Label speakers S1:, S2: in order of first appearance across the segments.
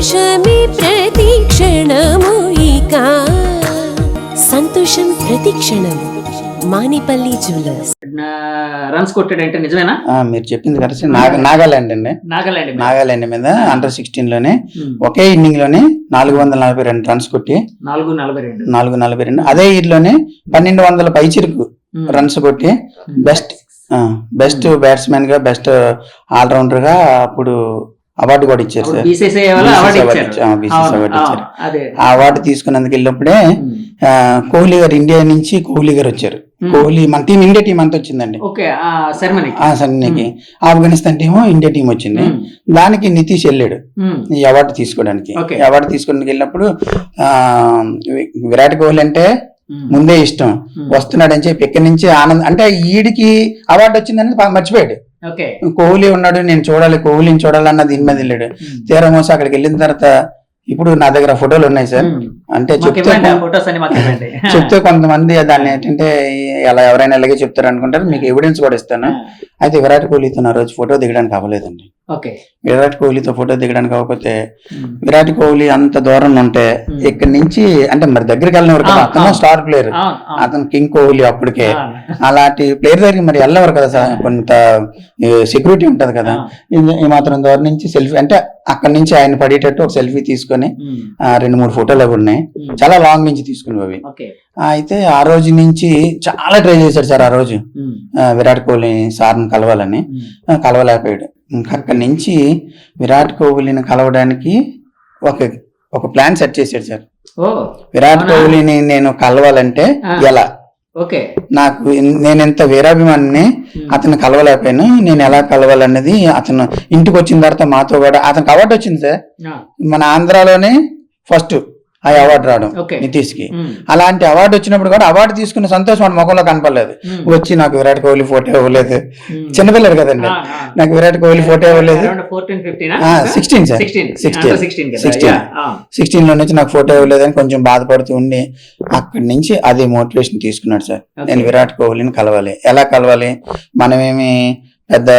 S1: సంతోషమే ప్రతి క్షణము ఇక సంతోషం ప్రతి క్షణం మానిపల్లి జ్యువెలర్స్.
S2: రన్స్ కొట్టాడంటే నిజమేనా?
S3: మీరు చెప్పింది కరెక్ట్. నాగాలాండ్ అండి. నాగాలాండ్ మీద అండర్-16 లోనే ఒకే ఇన్నింగ్ లోనే 442 రన్స్ కొట్టి 442 అదే ఇయర్ లోనే 1200 పైచిరుకు రన్స్ కొట్టి బెస్ట్ బ్యాట్స్మెన్ గా బెస్ట్ ఆల్రౌండర్ గా అప్పుడు అవార్డు కూడా ఇచ్చారు సార్.
S2: బీసీసీ అవార్డు ఇచ్చారు.
S3: ఆ అవార్డు తీసుకున్నందుకు వెళ్ళినప్పుడే కోహ్లీ గారు ఇండియా నుంచి కోహ్లీ గారు వచ్చారు. కోహ్లీ మన టీం ఇండియా టీం అంతా వచ్చిందండి సెరమనీకి. ఆఫ్ఘనిస్తాన్ టీము ఇండియా టీం వచ్చింది. దానికి నితీష్ వెళ్ళాడు ఈ అవార్డు తీసుకోవడానికి. అవార్డు తీసుకోవడానికి వెళ్ళినప్పుడు విరాట్ కోహ్లీ అంటే ముందే ఇష్టం, వస్తున్నాడు అని చెప్పి ఇక్కడి నుంచి ఆనందం అంటే ఈడికి అవార్డు వచ్చిందని మర్చిపోయాడు. కోహ్లీ ఉన్నాడు, నేను చూడాలి, కోహ్లీని చూడాలన్న దీని మీద వెళ్ళాడు. తీరా మోసం అక్కడికి వెళ్ళిన తర్వాత ఇప్పుడు నా దగ్గర ఫోటోలు ఉన్నాయి సార్. అంటే చెప్తే కొంతమంది దాన్ని ఏంటంటే ఎలా ఎవరైనా ఇలాగే చెప్తారు అనుకుంటారు. మీకు ఎవిడెన్స్ కూడా ఇస్తాను. అయితే విరాట్ కోహ్లీతో నా రోజు ఫోటో దిగడానికి అవ్వలేదండి. విరాట్ కోహ్లీతో ఫోటో దిగడానికి అవ్వకపోతే విరాట్ కోహ్లీ అంత దూరం ఉంటే ఇక్కడి నుంచి అంటే మరి దగ్గరికి వెళ్ళినవారు కదా, అతను స్టార్ ప్లేయర్, అతను కింగ్ కోహ్లీ అప్పటికే. అలాంటి ప్లేయర్ దగ్గరికి మరి వెళ్ళేవారు కదా సార్, కొంత సెక్యూరిటీ ఉంటది కదా. ఈ మాత్రం దూరం నుంచి సెల్ఫీ అంటే అక్కడి నుంచి ఆయన పడేటట్టు ఒక సెల్ఫీ తీసుకొని 2-3 ఫోటోలు అవి ఉన్నాయి. చాలా లాంగ్ నుంచి తీసుకునేవి. అయితే ఆ రోజు నుంచి చాలా ట్రై చేశాడు సార్. ఆ రోజు విరాట్ కోహ్లీ సార్ని కలవాలని కలవలేకపోయాడు. ఇంకా అక్కడి నుంచి విరాట్ కోహ్లీని కలవడానికి ఒక ప్లాన్ సెట్ చేశాడు సార్. విరాట్ కోహ్లీని నేను కలవాలంటే ఎలా, నాకు నేనెంత వీరాభిమానిని అతను కలవలేకపోయాను, నేను ఎలా కలవాలన్నది అతను ఇంటికి వచ్చిన తర్వాత మాతో కూడా అతనికి అవార్డు వచ్చింది సార్. మన ఆంధ్రాలోనే ఫస్ట్ ఆ అవార్డు రావడం నితీష్ కి. అలాంటి అవార్డు వచ్చినప్పుడు కూడా అవార్డు తీసుకున్న సంతోషం మన ముఖంలో కనపడలేదు. వచ్చి నాకు విరాట్ కోహ్లీ ఫోటో ఇవ్వలేదు, చిన్నపిల్లలు కదండి, నాకు విరాట్ కోహ్లీ ఫోటో ఇవ్వలేదు. 16 లో నుంచి నాకు ఫోటో ఇవ్వలేదు అని కొంచెం బాధపడుతూ ఉండి అక్కడి నుంచి అదే మోటివేషన్ తీసుకున్నాడు సార్. నేను విరాట్ కోహ్లీని కలవాలి. ఎలా కలవాలి, మనమేమి పెద్ద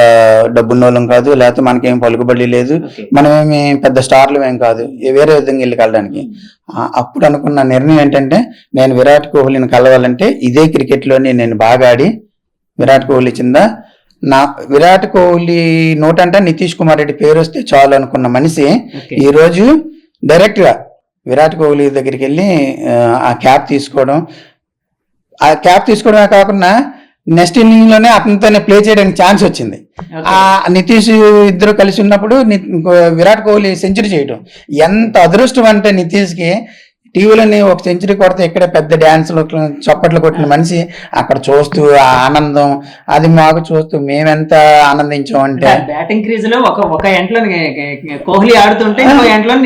S3: డబ్బున్నోళ్ళం కాదు, లేకపోతే మనకేం పలుకుబడి లేదు, మనమేమి పెద్ద స్టార్లు ఏం కాదు, వేరే విధంగా వెళ్ళి కలడానికి. అప్పుడు అనుకున్న నిర్ణయం ఏంటంటే నేను విరాట్ కోహ్లీని కలవాలంటే ఇదే క్రికెట్ లోనే నేను బాగా ఆడి విరాట్ కోహ్లీ చిందా నా విరాట్ కోహ్లీ నోటంటే నితీష్ కుమార్ రెడ్డి పేరు వస్తే చాలు అనుకున్న మనిషి ఈ రోజు డైరెక్ట్ గా విరాట్ కోహ్లీ దగ్గరికి వెళ్ళి ఆ క్యాప్ తీసుకోవడమే కాకుండా నెక్స్ట్ ఇన్నింగ్ లోనే అతనితోనే ప్లే చేయడానికి ఛాన్స్ వచ్చింది. ఆ నితీష్ ఇద్దరు కలిసి ఉన్నప్పుడు విరాట్ కోహ్లీ సెంచరీ చేయడం ఎంత అదృష్టం అంటే నితీష్ కి టీవీలోని ఒక సెంచరీ కొడితే ఇక్కడ పెద్ద డ్యాన్సులు చప్పట్లు కొట్టిన మనిషి అక్కడ చూస్తూ ఆ ఆనందం అది మాకు చూస్తూ మేమెంత ఆనందించాం అంటే
S2: బ్యాటింగ్ క్రీజ్ లో ఒక ఎంట్లో కోహ్లీ ఆడుతుంటే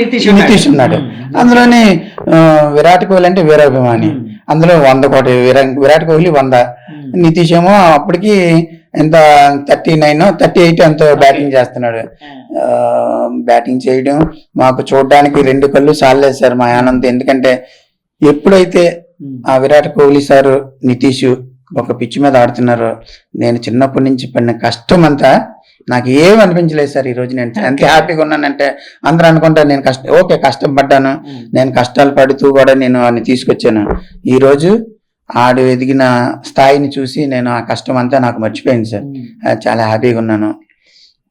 S3: నితీష్ ఉన్నాడు. అందులోని విరాట్ కోహ్లీ అంటే వీరాభిమాని, అందులో 100 కోటి విరాట్ కోహ్లీ 100, నితీష్ ఏమో అప్పటికి ఎంత 38 ఎంతో బ్యాటింగ్ చేస్తున్నాడు. బ్యాటింగ్ చేయడం మాకు చూడడానికి 2 కళ్ళు సాలేదు సార్ మా ఆనందం. ఎందుకంటే ఎప్పుడైతే ఆ విరాట్ కోహ్లీ సార్ నితీష్ ఒక పిచ్ మీద ఆడుతున్నారో నేను చిన్నప్పటి నుంచి పడిన కష్టం అంతా నాకు ఏమి అనిపించలేదు సార్. ఈ రోజు నేను ఎంత హ్యాపీగా ఉన్నానంటే అందరూ అనుకుంటారు నేను కష్టం పడ్డాను, నేను కష్టాలు పడుతూ కూడా నేను వాడిని తీసుకొచ్చాను. ఈ రోజు ఆడు ఎదిగిన స్థాయిని చూసి నేను ఆ కష్టం అంతా నాకు మర్చిపోయింది సార్. చాలా హ్యాపీగా ఉన్నాను.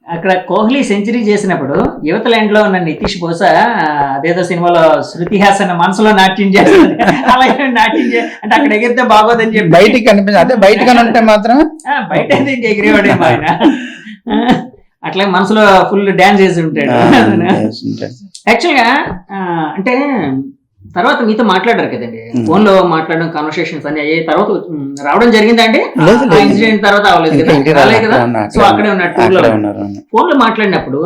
S2: అక్కడ కోహ్లీ సెంచరీ చేసినప్పుడు యువత లైన్ లో ఉన్న నితీష్ బహుశా అదేదో సినిమాలో శృతి హాసన్ మనసులో నాట్యం చేస్తుంది, అలాగే నాట్యం అంటే అక్కడ ఎగిరితే బాగోదని చెప్పి
S3: బయటికి కనిపించింది. అదే బయటగా ఉంటే మాత్రం
S2: బయట ఎగిరేవాడేమో ఆయన, అట్లా మనసులో ఫుల్ డాన్స్ చేసి ఉంటాడు. యాక్చువల్ గా అంటే తర్వాత మీతో మాట్లాడారు కదండి, ఫోన్ లో మాట్లాడడం కాన్వర్సేషన్స్ అన్ని అయ్యే తర్వాత రావడం జరిగిందండి. ఇన్సిడెంట్ తర్వాత అవ్వలేదు కదా, సో అక్కడే ఉన్నట్టు ఫోన్ లో మాట్లాడినప్పుడు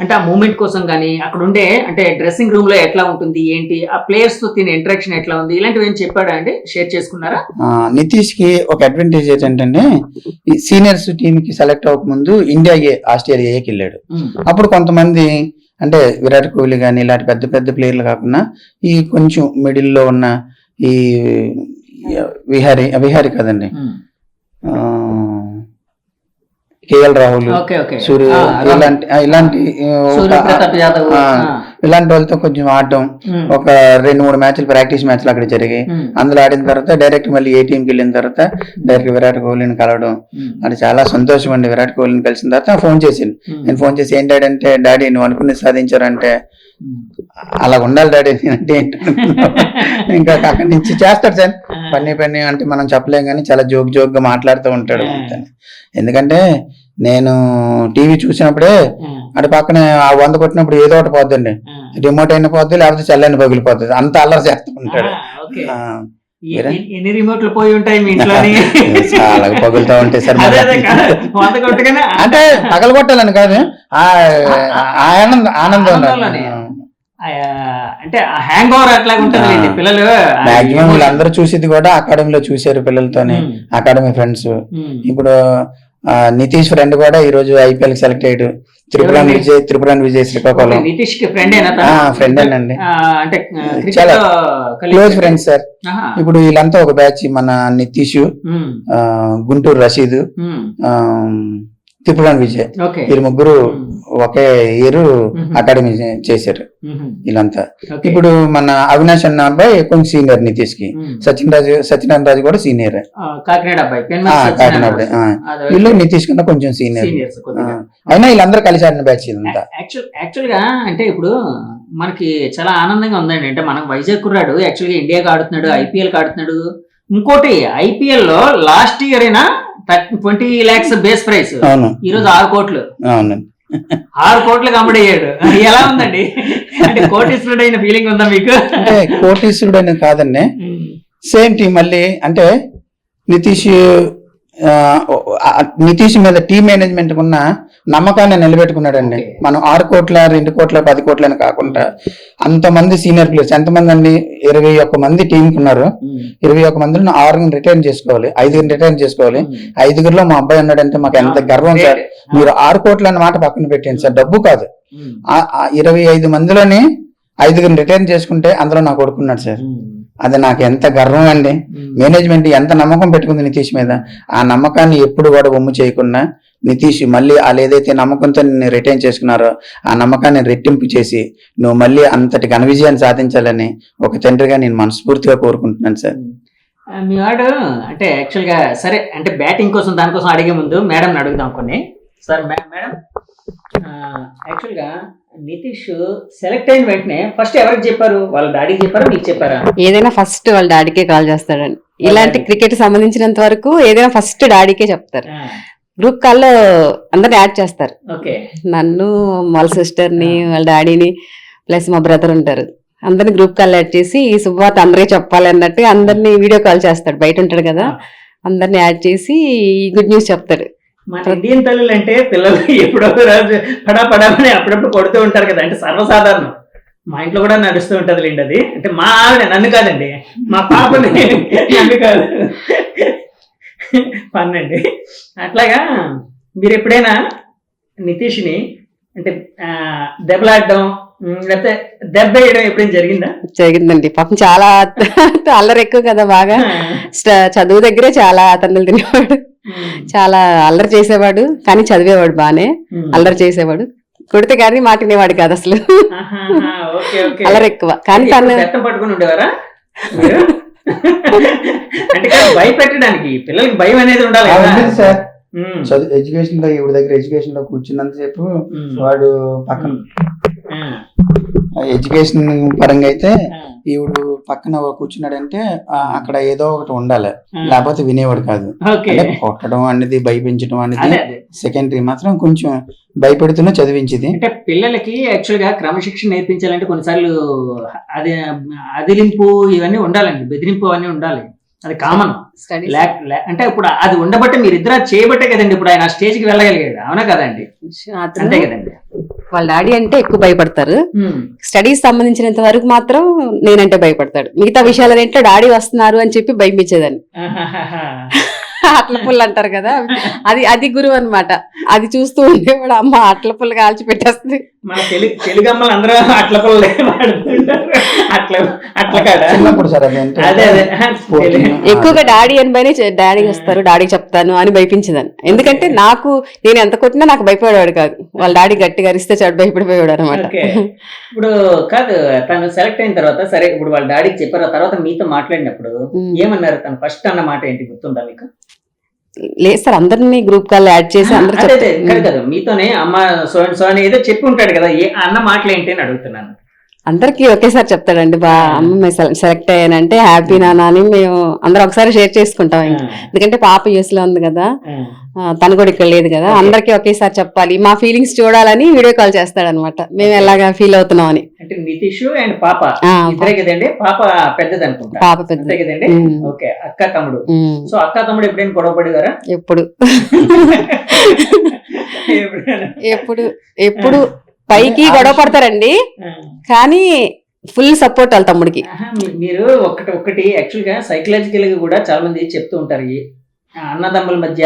S2: అంటే ఆ మూమెంట్ కోసం కానీ అక్కడ ఉండే అంటే డ్రెస్సింగ్ రూమ్ లో ఎట్లా ఉంటుంది ఏంటి, ఆ ప్లేయర్స్ తో తినే ఇంటరాక్షన్ ఎట్లా ఉంది, ఇలాంటివి ఏం చెప్పాడా అండి, షేర్ చేసుకున్నారా?
S3: నితీష్ కి ఒక అడ్వాంటేజ్ ఏంటంటే సీనియర్స్ టీమ్ కి సెలెక్ట్ అవ్వక ముందు ఇండియా ఆస్ట్రేలియాకి వెళ్ళాడు. అప్పుడు కొంతమంది అంటే విరాట్ కోహ్లీ కానీ ఇలాంటి పెద్ద పెద్ద ప్లేయర్లు కాకుండా ఈ కొంచెం మిడిల్లో ఉన్న ఈ విహారీ కదండి, కేఎల్ రాహుల్,
S2: ఓకే ఓకే
S3: సూర్య ఇలాంటి
S2: సూర్యప్రతాప్ యాదవ్
S3: ఇలాంటి వాళ్ళతో కొంచెం ఆడటం, ఒక 2-3 మ్యాచ్లు ప్రాక్టీస్ మ్యాచ్లు అక్కడ జరిగాయి. అందులో ఆడిన తర్వాత డైరెక్ట్ మళ్ళీ ఏ టీంకి వెళ్ళిన తర్వాత డైరెక్ట్ విరాట్ కోహ్లీని కలవడం అది చాలా సంతోషం అండి. విరాట్ కోహ్లీని కలిసిన తర్వాత ఫోన్ చేసింది. నేను ఫోన్ చేసి ఏంటంటే డాడీ నువ్వు అనుకుని సాధించారంటే అలా ఉండాలి డాడీ అంటే ఇంకా అక్కడి నుంచి చేస్తాడు సార్ పని అంటే మనం చెప్పలేం కానీ చాలా జోక్ గా మాట్లాడుతూ ఉంటాడు. ఎందుకంటే నేను టీవీ చూసినప్పుడే అటు పక్కన ఆ 100 కొట్టినప్పుడు ఏదో ఒకటి పోద్దండి, రిమోట్ అయిన పోద్ది లేకపోతే చల్లని పగిలిపోతుంది, అంత అల్లరి చేస్తూ ఉంటాడు.
S2: ఎన్ని రిమోట్లు పోయి ఉంటాయి మీ ఇంట్లో?
S3: చాలా పగులుతా ఉంటాయి సార్. అంటే పగలగొట్టాలని కాదు, ఆనందం
S2: అంటే హ్యాంగ్ ఓవర్ అట్లా ఉంటుంది పిల్లలు.
S3: మాక్సిమం వీళ్ళందరూ చూసేది కూడా అకాడమీలో చూసారు పిల్లలతోనే, అకాడమీ ఫ్రెండ్స్. ఇప్పుడు నితీష్ ఫ్రెండ్ కూడా ఈ రోజు ఐపీఎల్ సెలెక్ట్ అయ్యాడు. త్రిపురాన్ విజయ్ శ్రీకాకుళం
S2: నితీష్ కి ఫ్రెండ్
S3: అండి, చాలా క్లోజ్ ఫ్రెండ్స్ సార్. ఇప్పుడు వీళ్ళంతా ఒక బ్యాచ్, మన నితీష్, గుంటూరు రషీద్, త్రిపురాన్ విజయ్, వీళ్ళు ముగ్గురు ఒకే ఇయర్ అకాడమీ చేశారు వీళ్ళంతా. ఇప్పుడు మన అవినాష్ అన్న అబ్బాయి కొంచెం సీనియర్ నితీష్ కి, సత్యనారాయణ రాజు కూడా సీనియర్, కాకినాడ అబ్బాయి. వీళ్ళు నితీష్ కన్నా కొంచెం సీనియర్, అయినా వీళ్ళందరూ కలిసి ఆడిన బ్యాచ్ ఇదంతా.
S2: యాక్చువల్ గా అంటే ఇప్పుడు మనకి చాలా ఆనందంగా ఉందండి. అంటే మనం వైజాగ్ కుర్రాడు యాక్చువల్ గా ఇండియాకి ఆడుతున్నాడు, ఐపీఎల్ కి ఆడుతున్నాడు. ఇంకోటి ఐపీఎల్ లో లాస్ట్ ఇయర్ అయినా 20 lakhs బేస్ ప్రైస్, ఈ రోజు 6 కోట్లు. 6 కోట్లకు అమ్ముడయ్యాడు. ఎలా ఉందండి? అంటే కోటీశ్వరుడు అయిన ఫీలింగ్ ఉందా మీకు?
S3: అంటే కోటీశ్వరుడు అయిన కాదండి, సేమ్ టీం మళ్ళీ. అంటే నితీష్ మీద టీం మేనేజ్మెంట్ ఉన్న నమ్మకాన్ని నిలబెట్టుకున్నాడండి. మనం 6 కోట్ల 2 కోట్ల 10 కోట్లని కాకుండా అంతమంది సీనియర్ ప్లేయర్స్, ఎంతమంది అండి? 21 మంది టీంకి ఉన్నారు. 21 మందిలో 6 రిటైన్ చేసుకోవాలి, 5 రిటైన్ చేసుకోవాలి. 5గురిలో మా అబ్బాయి ఉన్నాడంటే మాకు ఎంత గర్వం సార్. మీరు 6 కోట్ల అన్న మాట పక్కన పెట్టండి సార్, డబ్బు కాదు. 25 మందిలోని 5 రిటైన్ చేసుకుంటే అందులో నా కొడుకున్నాడు సార్. అది నాకు ఎంత గర్వం అండి. మేనేజ్మెంట్ ఎంత నమ్మకం పెట్టుకుంది నితీష్ మీద. ఆ నమ్మకాన్ని ఎప్పుడు కూడా ఒమ్ము చేయకుండా నితీష్ మళ్ళీ వాళ్ళు ఏదైతే నమ్మకంతో నిన్ను రిటైన్ చేసుకున్నారో ఆ నమ్మకాన్ని రెట్టింపు చేసి నువ్వు మళ్ళీ అంతటి ఘన విజయాన్ని సాధించాలని ఒక తండ్రిగా నేను మనస్ఫూర్తిగా కోరుకుంటున్నాను సార్.
S2: మీ వాడు అంటే యాక్చువల్ గా సరే అంటే బ్యాటింగ్ కోసం దానికోసం అడిగే ముందు మేడం అడుగుదాం కొన్ని. సార్ మేడం, యాక్చువల్ గా నితీష్ సెలెక్ట్ అయిన వెంటనే ఫస్ట్ ఎవరికి చెప్పారు? వాళ్ళ డాడీకి చెప్పారా, మీకు చెప్పారా?
S4: ఏదైనా ఫస్ట్ వాళ్ళ డాడీకే కాల్ చేస్తాడండి. ఇలాంటి క్రికెట్ సంబంధించినంత వరకు ఏదైనా ఫస్ట్ డాడీకే చెప్తారు. గ్రూప్ కాల్లో అందరిని యాడ్ చేస్తారు, నన్ను, వాళ్ళ సిస్టర్ ని, వాళ్ళ డాడీని, ప్లస్ మా బ్రదర్ ఉంటారు. అందరిని గ్రూప్ కాల్ యాడ్ చేసి ఈ శుభవార్త అందరికీ చెప్పాలి అన్నట్టు అందరినీ వీడియో కాల్ చేస్తాడు. బయట ఉంటాడు కదా, అందరిని యాడ్ చేసి ఈ గుడ్ న్యూస్ చెప్తాడు.
S2: మన ఇండియన్ తల్లులు అంటే పిల్లలు ఎప్పుడో రోజు పడాపడామని అప్పుడప్పుడు కొడుతూ ఉంటారు కదా, అంటే సర్వసాధారణం. మా ఇంట్లో కూడా నడుస్తూ ఉంటది లేండి అది. అంటే మా ఆవిడ, నన్ను కాదండి, మా పాపని, నన్ను కాదు, పన్నండి. అట్లాగా మీరు ఎప్పుడైనా నితీష్ని అంటే దెబ్బలాడడం లేకపోతే దెబ్బ వేయడం ఎప్పుడైనా జరిగిందా?
S4: జరిగిందండి. పాపం చాలా అల్లరి ఎక్కువ కదా, బాగా చదువు దగ్గరే చాలా తన్నులు తినేవాడు, చాలా అల్లరి చేసేవాడు. కానీ చదివేవాడు బానే, అల్లరి చేసేవాడు. కొడితే కానీ మాట వినేవాడు కాదు అసలు, అల్లరి ఎక్కువ. కానీ తను
S2: పట్టుకుని ఉండేవారా? అంటే భయపెట్టడానికి పిల్లలకి భయం అనేది ఉండాలి
S3: సార్. ఎడ్యుకేషన్ లో ఇవి దగ్గర ఎడ్యుకేషన్ లో కూర్చున్నంతసేపు వాడు పక్కన ఎడ్యుకేషన్ పరంగా అయితే ఈవిడు పక్కన కూర్చున్నాడంటే అక్కడ ఏదో ఒకటి ఉండాలి, లేకపోతే వినేవాడు కాదు. అంటే కొట్టడం అనేది భయపించడం అనేది సెకండరీ, మాత్రం కొంచెం భయపెడుతున్నా చదివించింది.
S2: అంటే పిల్లలకి యాక్చువల్ గా క్రమశిక్షణ నేర్పించాలంటే కొన్నిసార్లు అది అదిలింపు ఇవన్నీ ఉండాలండి, బెదిరింపు అవన్నీ ఉండాలి. అది కామన్. అంటే ఇప్పుడు అది ఉండబట్టే మీరిద్దరు చేయబట్టే కదండి ఇప్పుడు ఆయన స్టేజ్ కి వెళ్ళగలిగాడు, అవునా కదండి? అంతే కదండి.
S4: వాళ్ళ డాడీ అంటే ఎక్కువ భయపడతారు. స్టడీస్ సంబంధించినంత వరకు మాత్రం నేనంటే భయపడతాడు. మిగతా విషయాలంటే డాడీ వస్తున్నారు అని చెప్పి భయపించేదాన్ని. అట్ల పుల్ల అంటారు కదా, అది గురువు అనమాట. అది చూస్తూ ఉండేవాడు, అమ్మ అట్ల పుల్ల కాల్చి పెట్టేస్తుంది.
S2: మన తెలుగు అమ్మలు అందరూ అట్ల పనులు వాడుతుంటారు. అట్ల కాడ
S3: చిన్నప్పుడు సార్ అదేంటి
S2: అదే
S4: ఎక్కువగా డాడీ అని పైన డాడీకి వస్తారు, డాడీకి చెప్తాను అని భయపించేదాన్ని. ఎందుకంటే నేను ఎంత కొట్టినా నాకు భయపడేవాడు కాదు, వాళ్ళ డాడీ గట్టిగా అరిస్తే చాడు భయపడిపోయాడు అనమాట.
S2: ఓకే. ఇప్పుడు కాదు, తను సెలెక్ట్ అయిన తర్వాత సరే, ఇప్పుడు వాళ్ళ డాడీకి చెప్పారు, తర్వాత మీతో మాట్లాడినప్పుడు ఏమన్నారు? తను ఫస్ట్ అన్న మాట ఏంటి గుర్తుందా మీకు?
S4: లేదు సార్, అందరినీ గ్రూప్ కాల్ యాడ్ చేసి అందరూ
S2: కదా మీతోనే అమ్మ సో అండ్ సో అని ఏదో చెప్పి ఉంటాడు కదా, ఏ అన్న మాటలు ఏంటి అని అడుగుతున్నాను.
S4: అందరికి ఒకేసారి చెప్తాడండి, అమ్మ సెలెక్ట్ అయ్యానంటే హ్యాపీ నాన్న అని మేము అందరం ఒకసారి షేర్ చేసుకుంటాం. ఎందుకంటే పాప యూఎస్ లో ఉంది కదా, తను కూడా ఇక్కడ లేదు కదా, అందరికి ఒకేసారి చెప్పాలి, మా ఫీలింగ్స్ చూడాలని వీడియో కాల్ చేస్తాడనమాట, మేము ఎలాగా ఫీల్ అవుతున్నాం అని.
S2: అంటే నితీష్ అండ్ పాప ఇద్దరే కదండి? పాప పెద్దది అనుకుంటా.
S4: పాప పెద్దది
S2: కదండి. ఓకే. అక్క తమ్ముడు. సో అక్క తమ్ముడు ఎప్పుడైనా గొడవ పడేవారా?
S4: ఎప్పుడు పైకి గొడవ పడతారండి, కానీ ఫుల్ సపోర్ట్ వాళ్ళ తమ్ముడికి.
S2: మీరు ఒకటి యాక్చువల్ గా సైకలాజికల్ గా కూడా చాలా మంది చెప్తూ ఉంటారు, అన్నదమ్ముల మధ్య,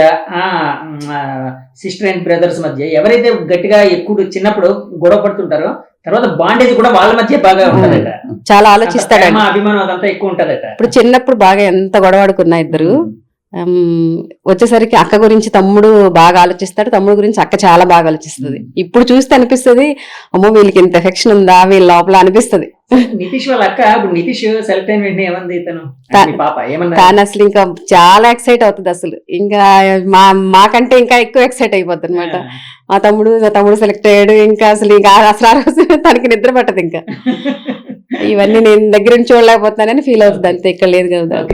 S2: సిస్టర్ అండ్ బ్రదర్స్ మధ్య ఎవరైతే గట్టిగా ఎక్కువ చిన్నప్పుడు గొడవ పడుతుంటారో తర్వాత బాండేజ్ కూడా వాళ్ళ మధ్య బాగా ఉంటదట.
S4: చాలా ఆలోచిస్తాడు,
S2: అభిమానం అదంతా ఎక్కువ ఉంటదట.
S4: ఇప్పుడు చిన్నప్పుడు బాగా ఎంత గొడవ ఆడుకున్నా ఇద్దరు, వచ్చేసరికి అక్క గురించి తమ్ముడు బాగా ఆలోచిస్తాడు, తమ్ముడు గురించి అక్క చాలా బాగా ఆలోచిస్తుంది. ఇప్పుడు చూస్తే అనిపిస్తుంది, అమ్మో వీళ్ళకి ఇంత ఎఫెక్షన్ ఉందా వీళ్ళ లోపల అనిపిస్తుంది.
S2: నితీష్ వాళ్ళ అక్క ఇప్పుడు నితీష్ సెలెక్ట్ అయిన వెంటనే ఏమంది పాప?
S4: తాను అసలు ఇంకా చాలా ఎక్సైట్ అవుతుంది, అసలు ఇంకా మాకంటే ఇంకా ఎక్కువ ఎక్సైట్ అయిపోద్ది అనమాట. మా తమ్ముడు సెలెక్ట్ అయ్యాడు, ఇంకా అసలు ఆ రోజు తనకి నిద్ర పట్టదు, ఇంకా ఇవన్నీ నేను దగ్గర నుంచి చూడలేకపోతున్నానని ఫీల్ అవుతుంది, అంతే, ఇక్కడ లేదు కదా.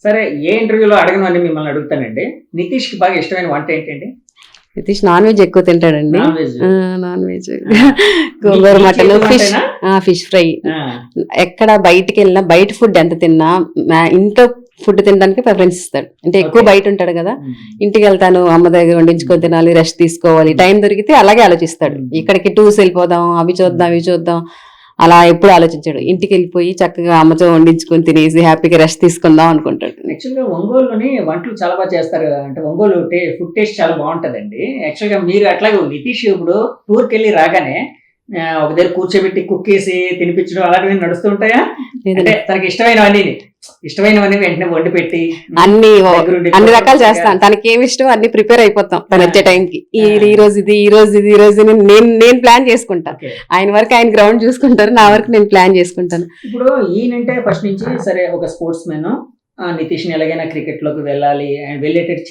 S2: సరే, ఏ ఇంటర్వ్యూలో అడగను మిమ్మల్ని అడుగుతానండి, నితీష్ కి బాగా ఇష్టమైన వంట ఏంటండి?
S4: నితీష్ నాన్ వెజ్ ఎక్కువ తింటాడండి. నాన్ వెజ్ గోంగూర మటన్, ఫిష్ ఫ్రై. ఎక్కడ బయటికి వెళ్ళినా బయట ఫుడ్ ఎంత తిన్నా ఇంట్లో ఫుడ్ తినడానికి ప్రిఫరెన్స్ ఇస్తాడు. అంటే ఎక్కువ బయట ఉంటాడు కదా, ఇంటికి వెళ్తాను అమ్మ దగ్గర వండించుకొని తినాలి, రెస్ట్ తీసుకోవాలి, టైం దొరికితే అలాగే ఆలోచిస్తాడు. ఇక్కడికి టూర్స్ వెళ్ళిపోదాం, అవి చూద్దాం అలా ఎప్పుడు ఆలోచించాడు. ఇంటికి వెళ్ళిపోయి చక్కగా అమ్మతో వండించుకొని తినేసి హ్యాపీగా రెస్ట్ తీసుకుందాం అనుకుంటాడు.
S2: యాక్చువల్గా ఒంగోలులోని వంటలు చాలా బాగా చేస్తారు, అంటే ఒంగోలు ఫుడ్ టేస్ట్ చాలా బాగుంటదండి. యాక్చువల్గా మీరు అట్లాగే నితీష్ ఇప్పుడు టూర్కి వెళ్ళి రాగానే ఒక దగ్గర కూర్చోబెట్టి కుక్ చేసి తినిపించడం అలాంటివి నడుస్తూ ఉంటాయా? అంటే తనకి ఇష్టమైనవన్నీ వెంటనే వండి పెట్టి
S4: అన్ని రకాలు చేస్తాను, తనకి ఏమి ఇష్టం అన్ని ప్రిపేర్ అయిపోతాం తను వచ్చే టైంకి. ఈ రోజు నేను ప్లాన్ చేసుకుంటా, ఆయన వరకు ఆయన గ్రౌండ్ చూసుకుంటారు, నా వరకు నేను ప్లాన్ చేసుకుంటాను.
S2: ఇప్పుడు ఈయనంటే ఫస్ట్ నుంచి సరే ఒక స్పోర్ట్స్ మెన్, నితీష్ ని ఎలాగైనా క్రికెట్ లోకి వెళ్ళాలి వెళ్ళేటట్టు